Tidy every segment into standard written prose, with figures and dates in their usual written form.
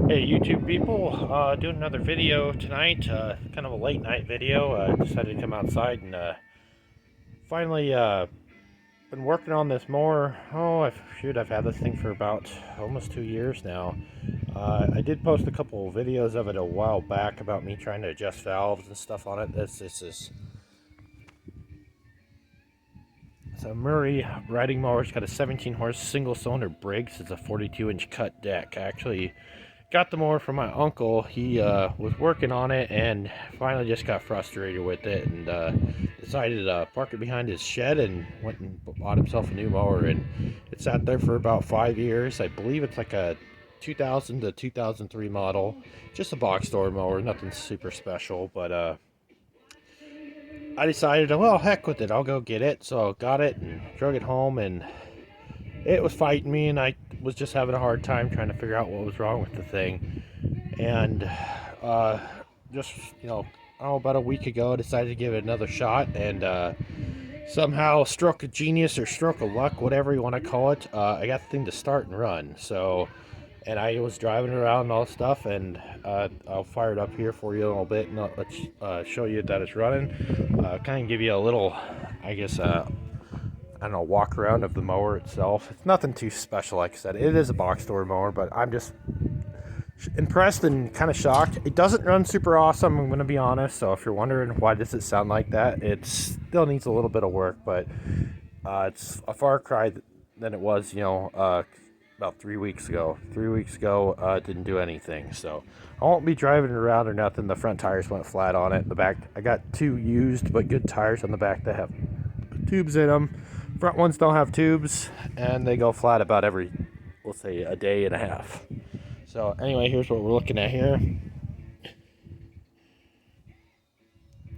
Hey YouTube people, doing another video tonight, kind of a late night video. Decided to come outside and finally been working on this mower. I've had this thing for about almost 2 years now. I did post a couple of videos of it a while back about me trying to adjust valves and stuff on it. This is it's a Murray riding mower. It's got a 17 horse single cylinder Briggs. It's a 42-inch cut deck. I actually got the mower from my uncle. He was working on it and finally just got frustrated with it and decided to park it behind his shed and went and bought himself a new mower. And it sat there for about 5 years. I believe it's like a 2000 to 2003 model. Just a box store mower, nothing super special, but I decided, well, heck with it, I'll go get it. So I got it and drug it home, and it was fighting me, and I was just having a hard time trying to figure out what was wrong with the thing. And just, I don't know, about a week ago, I decided to give it another shot, and somehow, stroke of genius or stroke of luck, whatever you want to call it, I got the thing to start and run. So, and I was driving around and all stuff, and I'll fire it up here for you a little bit, and let's show you that it's running. Kind of give you a little, I guess, I don't know, walk around of the mower itself. It's nothing too special, like I said. It is a box store mower, but I'm just impressed and kind of shocked. It doesn't run super awesome, I'm going to be honest. So if you're wondering why does it sound like that, it still needs a little bit of work, but it's a far cry than it was, about 3 weeks ago. 3 weeks ago, it didn't do anything. So I won't be driving it around or nothing. The front tires went flat on it. The back, I got two used but good tires on the back that have tubes in them. Front ones don't have tubes, and they go flat about every, we'll say, a day and a half. So anyway, here's what we're looking at here.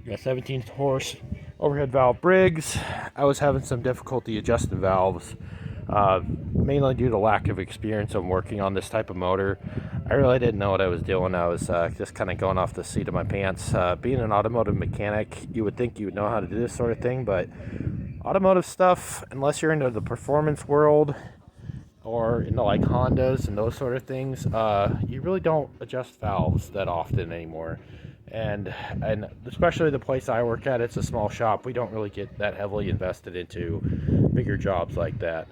Got 17 horse overhead valve Briggs. I was having some difficulty adjusting valves, mainly due to lack of experience on working on this type of motor. I really didn't know what I was doing. I was just kind of going off the seat of my pants. Being an automotive mechanic, you would think you would know how to do this sort of thing, but automotive stuff, unless you're into the performance world or into like Hondas and those sort of things, you really don't adjust valves that often anymore. And especially the place I work at, it's a small shop. We don't really get that heavily invested into bigger jobs like that.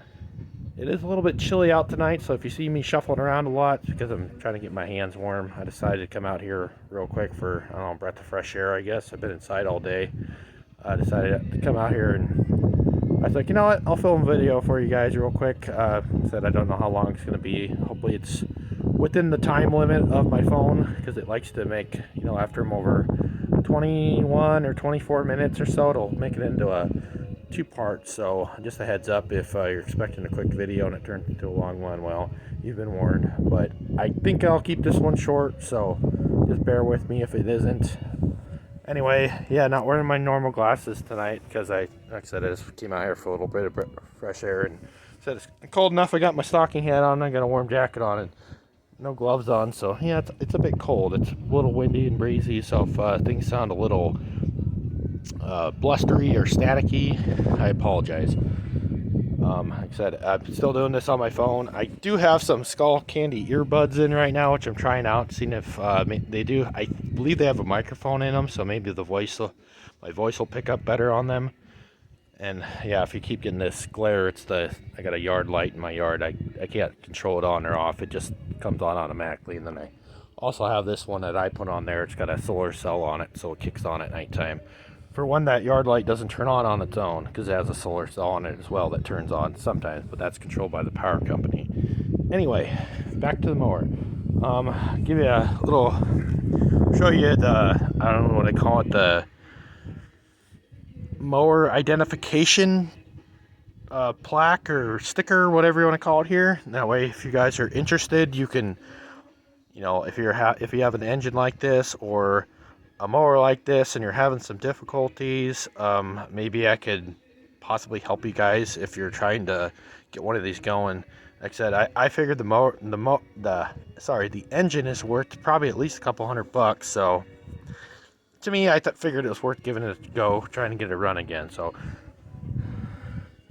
It is a little bit chilly out tonight, so if you see me shuffling around a lot, it's because I'm trying to get my hands warm. I decided to come out here real quick for, I don't know, a breath of fresh air, I guess. I've been inside all day. I decided to come out here, and I was like, you know what, I'll film a video for you guys real quick. Said I don't know how long it's going to be. Hopefully it's within the time limit of my phone, because it likes to make, after I'm over 21 or 24 minutes or so, it'll make it into a two parts. So just a heads up, if you're expecting a quick video and it turns into a long one, well, you've been warned. But I think I'll keep this one short, so just bear with me if it isn't. Anyway, yeah, not wearing my normal glasses tonight because like I said, I just came out here for a little bit of fresh air, and said it's cold enough. I got my stocking hat on, I got a warm jacket on, and no gloves on. So yeah, it's a bit cold. It's a little windy and breezy, so if things sound a little blustery or staticky, I apologize. Like I said, I'm still doing this on my phone. I do have some Skull Candy earbuds in right now, which I'm trying out, seeing if they do. I believe they have a microphone in them, so maybe my voice will pick up better on them. And yeah, if you keep getting this glare, I got a yard light in my yard. I can't control it on or off. It just comes on automatically. And then I also have this one that I put on there. It's got a solar cell on it, so it kicks on at nighttime. For one, that yard light doesn't turn on its own, because it has a solar cell on it as well that turns on sometimes, but that's controlled by the power company. Anyway, back to the mower. Give you a little, show you I don't know what I call it, the mower identification plaque or sticker, whatever you want to call it here. That way, if you guys are interested, you can, if you have an engine like this or a mower like this and you're having some difficulties, maybe I could possibly help you guys if you're trying to get one of these going. Like I said, I figured the engine is worth probably at least a couple $100. So to me, I figured it was worth giving it a go, trying to get it run again. So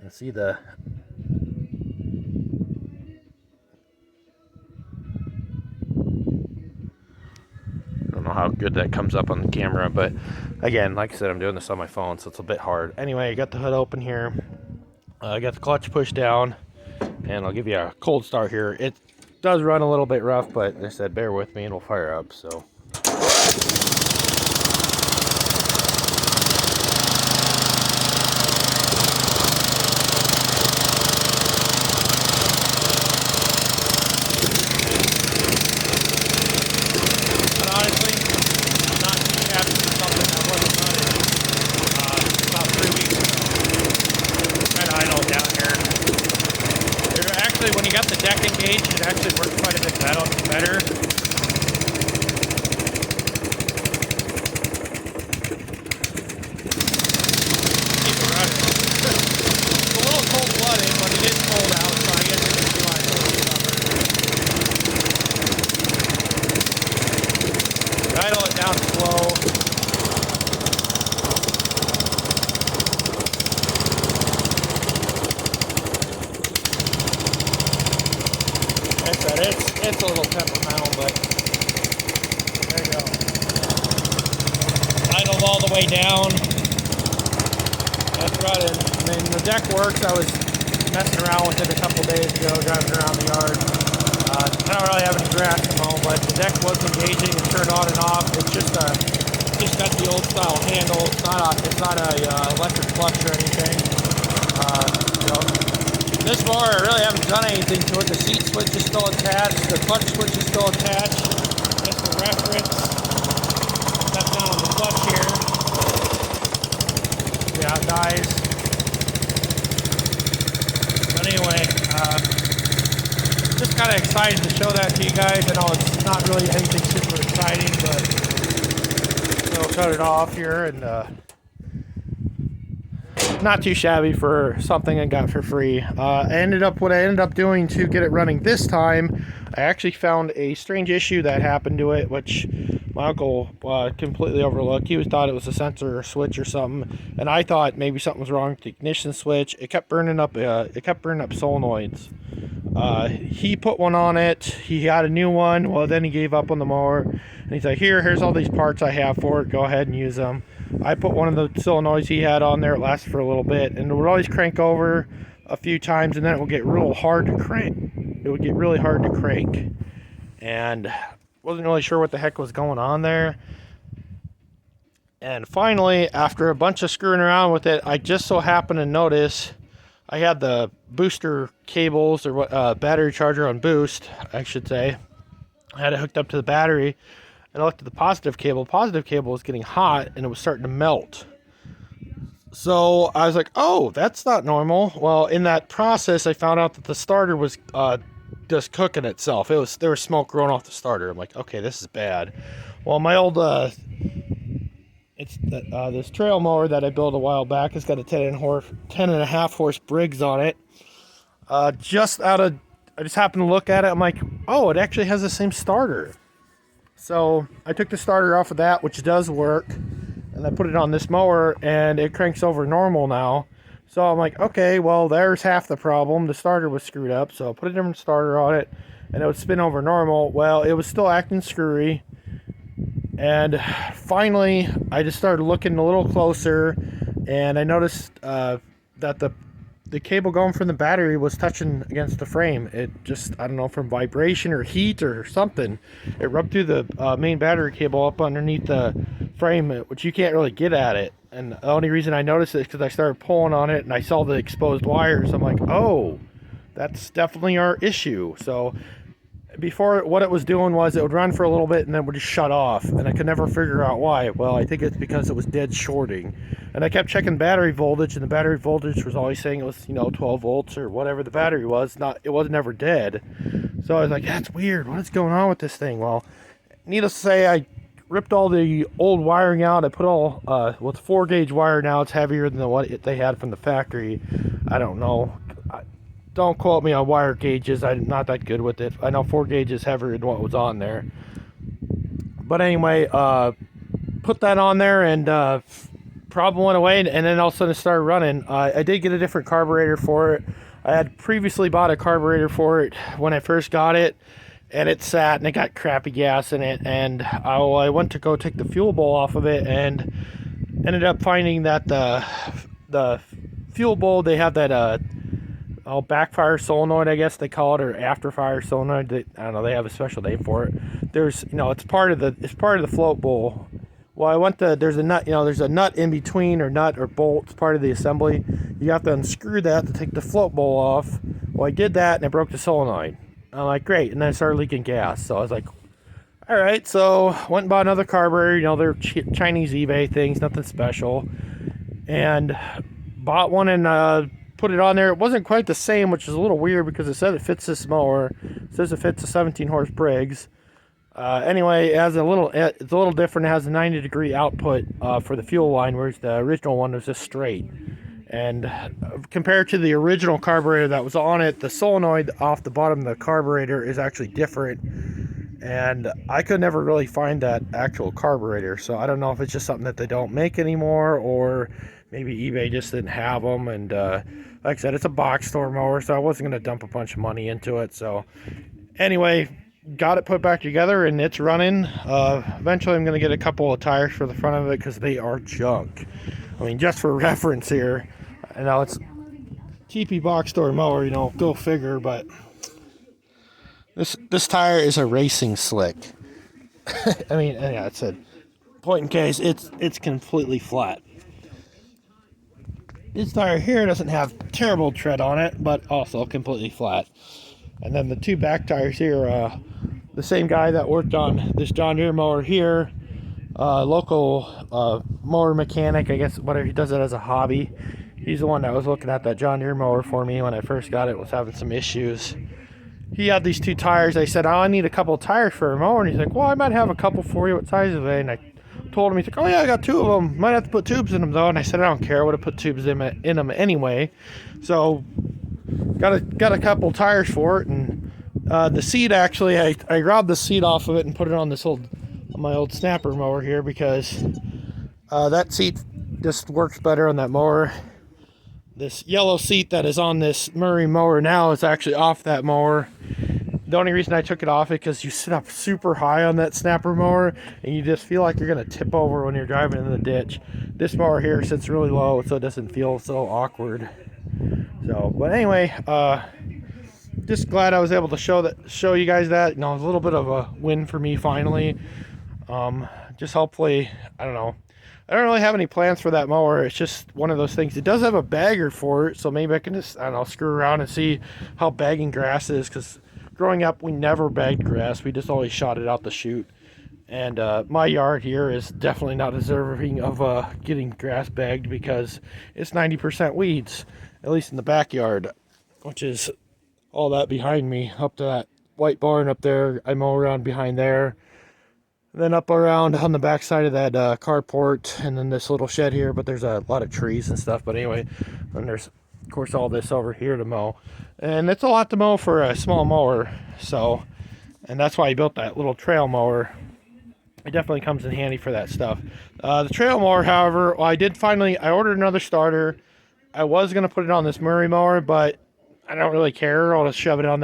you see the how good that comes up on the camera, but again, like I said, I'm doing this on my phone, so it's a bit hard. Anyway, I got the hood open here. I got the clutch pushed down, and I'll give you a cold start here. It does run a little bit rough, but like I said, bear with me and we'll fire up. So when you got the deck engaged, it actually works quite a bit better. Keep it running. It's a little cold-blooded, but it is cold out, so I guess you can see why it's a little stubborn. Idle it down slow. It's a little temperamental, but there you go. Idled all the way down. That's running. I mean, the deck works. I was messing around with it a couple days ago, driving around the yard. I don't really have any grass to mow, but the deck was engaging and turned on and off. It's just got the old style handle. It's not a electric clutch or anything. You know. This mower, I really haven't done anything to it. The seat switch is still attached. The clutch switch is still attached. Just for reference. Step down on the clutch here. Yeah, guys. But anyway, just kind of excited to show that to you guys. I know it's not really anything super exciting, but I'll cut it off here and not too shabby for something I got for free. What I ended up doing to get it running this time, I actually found a strange issue that happened to it, which my uncle completely overlooked. He thought it was a sensor or switch or something, and I thought maybe something was wrong with the ignition switch. It kept burning up. Solenoids. He put one on it. He had a new one. Well, then he gave up on the mower, and he's like, here's all these parts I have for it. Go ahead and use them. I put one of the solenoids he had on there. It lasted for a little bit, and it would always crank over a few times, and then it would get real hard to crank. It would get really hard to crank, and wasn't really sure what the heck was going on there. And finally, after a bunch of screwing around with it, I just so happened to notice I had the booster cables, or battery charger on boost, I should say. I had it hooked up to the battery, and I looked at the positive cable. The positive cable was getting hot, and it was starting to melt. So I was like, oh, that's not normal. Well, in that process, I found out that the starter was just cooking itself. There was smoke growing off the starter. I'm like, okay, this is bad. Well, my old this trail mower that I built a while back has got a 10.5 horse Briggs on it. I just happened to look at it. I'm like, oh, it actually has the same starter. So I took the starter off of that, which does work, and I put it on this mower, and it cranks over normal now. So I'm like, okay, well, there's half the problem. The starter was screwed up, so I put a different starter on it, and it would spin over normal. Well, it was still acting screwy, and finally, I just started looking a little closer, and I noticed that the cable going from the battery was touching against the frame. It just, I don't know, from vibration or heat or something, it rubbed through the main battery cable up underneath the frame, which you can't really get at it. And the only reason I noticed it is because I started pulling on it and I saw the exposed wires. I'm like, oh, that's definitely our issue. So before, what it was doing was it would run for a little bit and then would just shut off, and I could never figure out why. Well, I think it's because it was dead shorting, and I kept checking battery voltage, and the battery voltage was always saying it was 12 volts or whatever the battery was. It wasn't ever dead. So I was like, that's weird, what is going on with this thing? Well, needless to say, I ripped all the old wiring out. I put all it's 4-gauge wire now. It's heavier than what they had from the factory. I don't know. Don't quote me on wire gauges. I'm not that good with it. I know 4 gauge is heavier than what was on there. But anyway, put that on there, and problem went away, and then all of a sudden it started running. I did get a different carburetor for it. I had previously bought a carburetor for it when I first got it, and it sat and it got crappy gas in it. And I went to go take the fuel bowl off of it and ended up finding that the fuel bowl, they have that backfire solenoid, I guess they call it, or afterfire solenoid. I don't know. They have a special name for it. There's, it's part of the float bowl. Well, I went to, there's a nut, there's a nut in between, or nut or bolt. It's part of the assembly. You have to unscrew that to take the float bowl off. Well, I did that and I broke the solenoid. I'm like, great. And then I started leaking gas. So I was like, all right. So went and bought another carburetor. They're Chinese eBay things, nothing special. And bought one and put it on there. It wasn't quite the same, which is a little weird because it said it fits this mower. It says it fits a 17 horse Briggs. Anyway, it's a little different. It has a 90-degree output for the fuel line, whereas the original one was just straight. And compared to the original carburetor that was on it, the solenoid off the bottom of the carburetor is actually different. And I could never really find that actual carburetor, so I don't know if it's just something that they don't make anymore, or maybe eBay just didn't have them. And like I said, it's a box store mower, so I wasn't going to dump a bunch of money into it. So anyway, got it put back together and it's running. Eventually I'm going to get a couple of tires for the front of it because they are junk. I mean, just for reference here, I know it's cheapy box store mower, go figure, but this tire is a racing slick. I mean, yeah, it's a point in case, it's completely flat. This tire here doesn't have terrible tread on it, but also completely flat. And then the two back tires here, the same guy that worked on this John Deere mower here, local mower mechanic, I guess, whatever, he does it as a hobby. He's the one that was looking at that John Deere mower for me when I first got it, was having some issues. He had these two tires. I said, I need a couple of tires for a mower. And he's like, well, I might have a couple for you. What size are they? And I told him, he's like, oh yeah, I got two of them. Might have to put tubes in them though. And I said, I don't care. I would have put tubes in them anyway. So got a couple tires for it. And the seat, actually, I grabbed the seat off of it and put it on my old snapper mower here, because that seat just works better on that mower. This yellow seat that is on this Murray mower now is actually off that mower. The only reason I took it off is because you sit up super high on that snapper mower and you just feel like you're going to tip over when you're driving in the ditch. This mower here sits really low, so it doesn't feel so awkward. So, but anyway, just glad I was able to show you guys that. It was a little bit of a win for me finally. Just hopefully, I don't know. I don't really have any plans for that mower. It's just one of those things. It does have a bagger for it, so maybe I can just, I don't know, screw around and see how bagging grass is, because growing up, we never bagged grass. We just always shot it out the chute. And my yard here is definitely not deserving of getting grass bagged, because it's 90% weeds, at least in the backyard, which is all that behind me, up to that white barn up there. I mow around behind there. Then up around on the back side of that carport, and then this little shed here, but there's a lot of trees and stuff. But anyway, and there's, of course, all this over here to mow. And it's a lot to mow for a small mower. So, and that's why I built that little trail mower. It definitely comes in handy for that stuff. The trail mower, however, well, I ordered another starter. I was going to put it on this Murray mower, but I don't really care. I'll just shove it on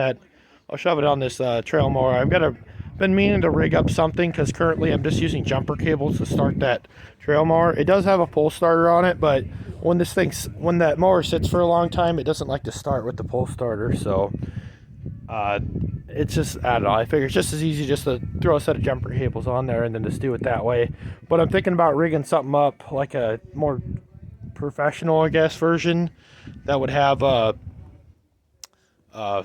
this trail mower. Been meaning to rig up something, because currently I'm just using jumper cables to start that trail mower. It does have a pull starter on it, but when that mower sits for a long time, it doesn't like to start with the pull starter. So it's just, I don't know, I figure it's just as easy just to throw a set of jumper cables on there and then just do it that way. But I'm thinking about rigging something up like a more professional, I guess, version that would have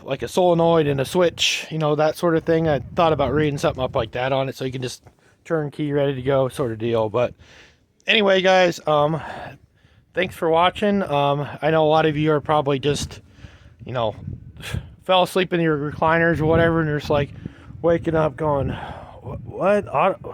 like a solenoid and a switch, that sort of thing. I thought about reading something up like that on it, so you can just turn key, ready to go sort of deal. But anyway, guys, thanks for watching. I know a lot of you are probably just, fell asleep in your recliners or whatever, and you're just like waking up going, what?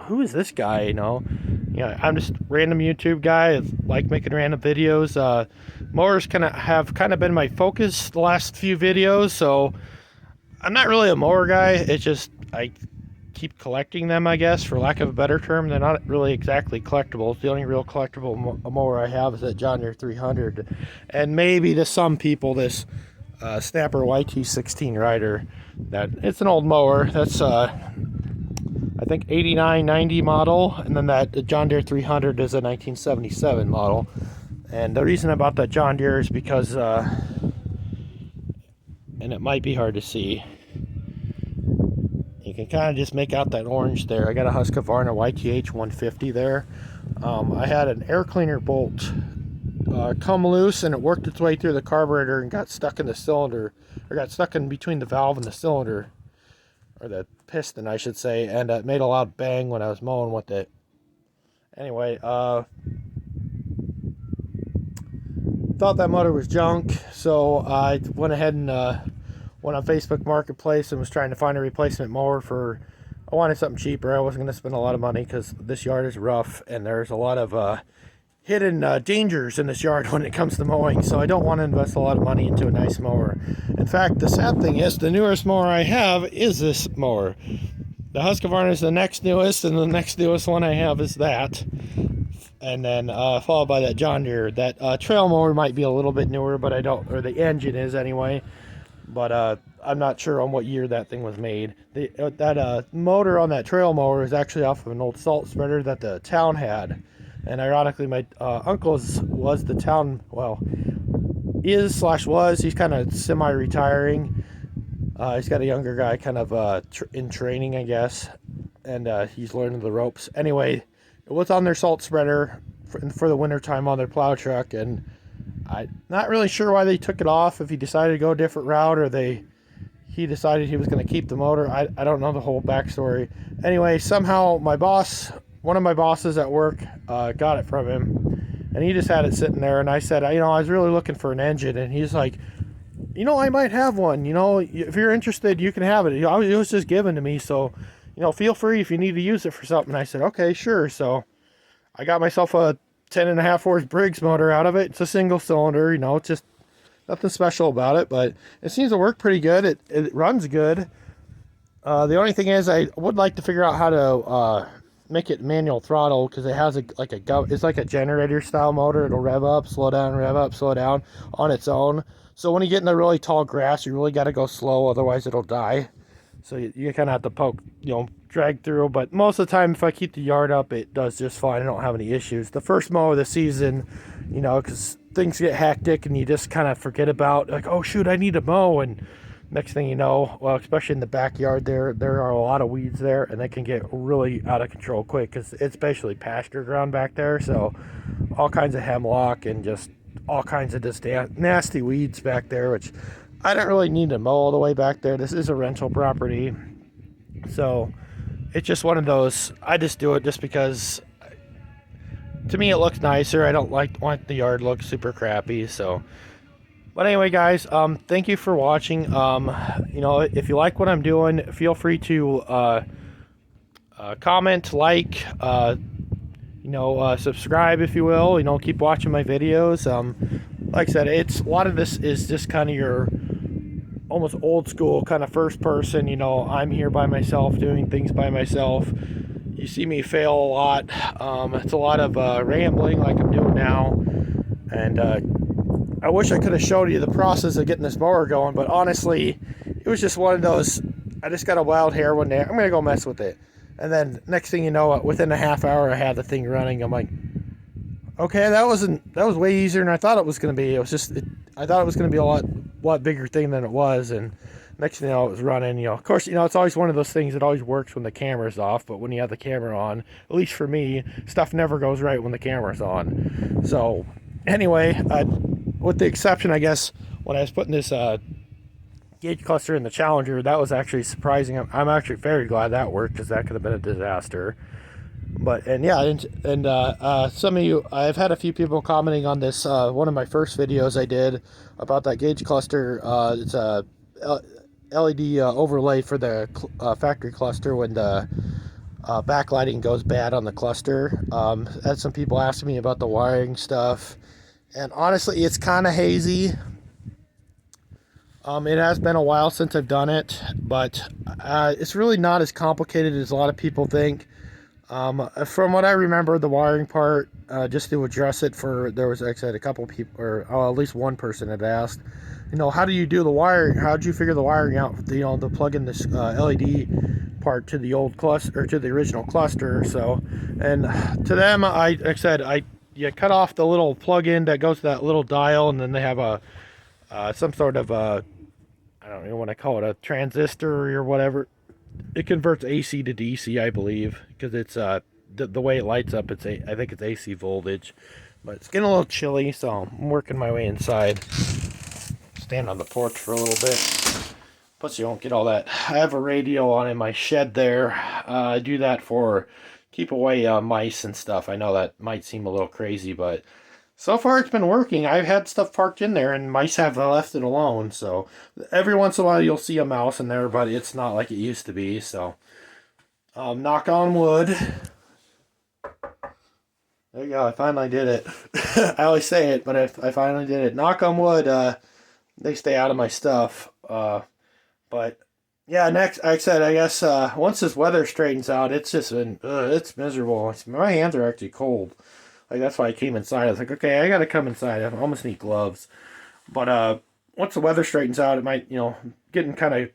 Who is this guy? I'm just a random YouTube guy. I like making random videos. Mowers have been my focus the last few videos, so I'm not really a mower guy. It's just I keep collecting them, I guess, for lack of a better term. They're not really exactly collectibles. The only real collectible mower I have is that John Deere 300, and maybe to some people this Snapper YT16 rider. That it's an old mower. That's I think 89, 90 model, and then that John Deere 300 is a 1977 model. And the reason I bought that John Deere is because, and it might be hard to see, you can kind of just make out that orange there. I got a Husqvarna YTH 150 there. I had an air cleaner bolt come loose, and it worked its way through the carburetor and got stuck in the cylinder, or got stuck in between the valve and the cylinder, or the piston I should say, and it made a loud bang when I was mowing with it. Anyway, thought that motor was junk, so I went ahead and went on Facebook Marketplace and was trying to find a replacement mower for, I wanted something cheaper. I wasn't going to spend a lot of money because this yard is rough and there's a lot of hidden dangers in this yard when it comes to mowing, so I don't want to invest a lot of money into a nice mower. In fact, the sad thing is the newest mower I have is this mower. The Husqvarna is the next newest, and the next newest one I have is that, and then followed by that John Deere. That trail mower might be a little bit newer, but I don't, or the engine is anyway, but I'm not sure on what year that thing was made. That motor on that trail mower is actually off of an old salt spreader that the town had. And ironically, my uncle's was the town, well, is/was, he's kind of semi-retiring. He's got a younger guy kind of in training, I guess, and he's learning the ropes. Anyway, it was on their salt spreader for the winter time on their plow truck, and I'm not really sure why they took it off, if he decided to go a different route, or he decided he was going to keep the motor. I don't know the whole backstory. Anyway, somehow my boss, one of my bosses at work, got it from him, and he just had it sitting there, and I said, I was really looking for an engine, and he's like, I might have one, if you're interested, you can have it. It was just given to me, so, feel free if you need to use it for something. I said, okay, sure. So I got myself a 10.5 horse Briggs motor out of it. It's a single cylinder, it's just nothing special about it, but it seems to work pretty good. It runs good. The only thing is, I would like to figure out how to make it manual throttle, because it has it's like a generator style motor. It'll rev up, slow down, rev up, slow down on its own. So when you get in the really tall grass, you really got to go slow, otherwise it'll die. So you kind of have to poke, drag through. But most of the time, if I keep the yard up, it does just fine. I don't have any issues. The first mow of the season, because things get hectic and you just kind of forget about, like, oh shoot, I need to mow, and next thing you know, well, especially in the backyard, there are a lot of weeds there, and they can get really out of control quick, because it's basically pasture ground back there. So all kinds of hemlock and just all kinds of just nasty weeds back there, which I don't really need to mow all the way back there. This is a rental property, so it's just one of those, I just do it just because to me it looks nicer. I don't want the yard to look super crappy. So, but anyway, guys, thank you for watching. If you like what I'm doing, feel free to comment, like, subscribe if you will. Keep watching my videos. Like I said, a lot of this is just kind of your almost old school kind of first person. I'm here by myself, doing things by myself. You see me fail a lot. It's a lot of rambling like I'm doing now, and I wish I could have showed you the process of getting this mower going, but honestly, it was just one of those, I just got a wild hair one day, I'm going to go mess with it. And then next thing you know, within a half hour, I had the thing running. I'm like, okay, that was way easier than I thought it was going to be. I thought it was going to be a lot bigger thing than it was. And next thing you know, it was running. Of course, it's always one of those things that always works when the camera's off. But when you have the camera on, at least for me, stuff never goes right when the camera's on. So anyway, with the exception, I guess, when I was putting this gauge cluster in the Challenger, that was actually surprising. I'm actually very glad that worked, because that could have been a disaster. But some of you, I've had a few people commenting on this, one of my first videos I did about that gauge cluster. It's a LED overlay for the factory cluster when the backlighting goes bad on the cluster. Had some people asking me about the wiring stuff, and honestly, it's kind of hazy. It has been a while since I've done it, but it's really not as complicated as a lot of people think. From what I remember, the wiring part, just to address it for, there was, like I said, a couple people, or at least one person had asked, how do you do the wiring? How did you figure the wiring out? To plug in this LED part to the old cluster, or to the original cluster. So, and to them, like I said, you cut off the little plug-in that goes to that little dial, and then they have a some sort of a, I don't know what I call it, a transistor or whatever. It converts AC to DC, I believe, because it's the way it lights up. I think it's AC voltage, but it's getting a little chilly, so I'm working my way inside. Stand on the porch for a little bit. Plus, you won't get all that. I have a radio on in my shed there. I do that for keep away mice and stuff. I know that might seem a little crazy, but so far it's been working. I've had stuff parked in there, and mice have left it alone. So every once in a while you'll see a mouse in there, but it's not like it used to be. So knock on wood. There you go. I finally did it. I always say it, but I finally did it. Knock on wood. They stay out of my stuff. But yeah, next, like I said, I guess once this weather straightens out, it's just been it's miserable. My hands are actually cold. Like, that's why I came inside. I was like, okay, I gotta come inside. I almost need gloves. But once the weather straightens out, it might, getting kind of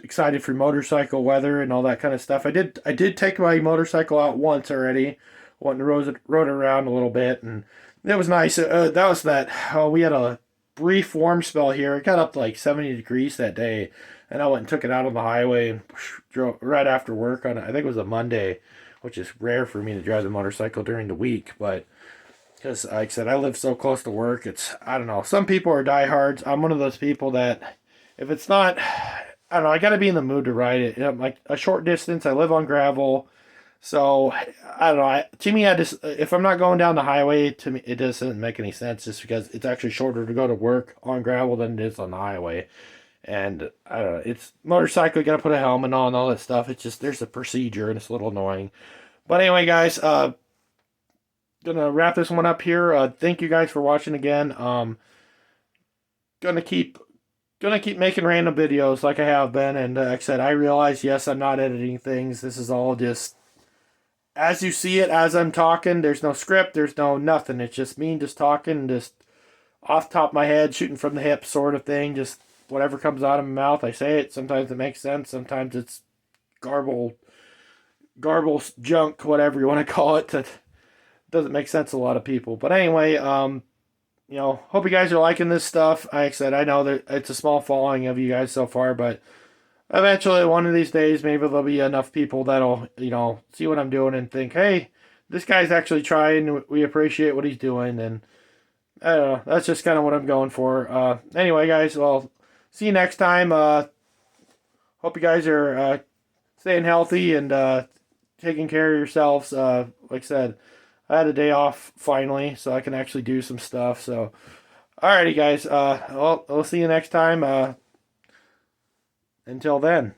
excited for motorcycle weather and all that kind of stuff. I did take my motorcycle out once already. Went and rode it around a little bit, and it was nice. That was that. Oh, we had a brief warm spell here. It got up to like 70 degrees that day, and I went and took it out on the highway and drove right after work on, I think it was a Monday, which is rare for me to drive the motorcycle during the week, but because, like I said, I live so close to work, I don't know. Some people are diehards. I'm one of those people that, if it's not, I don't know, I got to be in the mood to ride it. Like a short distance, I live on gravel. So, I don't know. To me, if I'm not going down the highway, to me, it doesn't make any sense just because it's actually shorter to go to work on gravel than it is on the highway. And, I don't know, it's motorcycle, you got to put a helmet on and all that stuff. It's just, there's a procedure and it's a little annoying. But anyway, guys, gonna wrap this one up here. Thank you guys for watching again. Gonna keep making random videos like I have been, and like I said, I realize, yes, I'm not editing things. This is all just as you see it as I'm talking. There's no script, there's no nothing. It's just me just talking, just off the top of my head, shooting from the hip sort of thing. Just whatever comes out of my mouth, I say it. Sometimes it makes sense, sometimes it's garble junk, whatever you want to call it. That doesn't make sense to a lot of people. But anyway, hope you guys are liking this stuff. Like I said, I know that it's a small following of you guys so far, but eventually, one of these days, maybe there'll be enough people that'll, see what I'm doing and think, hey, this guy's actually trying. We appreciate what he's doing. And I don't know. That's just kind of what I'm going for. Anyway, guys, well, see you next time. Hope you guys are staying healthy and taking care of yourselves. Like I said, I had a day off finally, so I can actually do some stuff. So, alrighty, guys. We'll see you next time. Until then.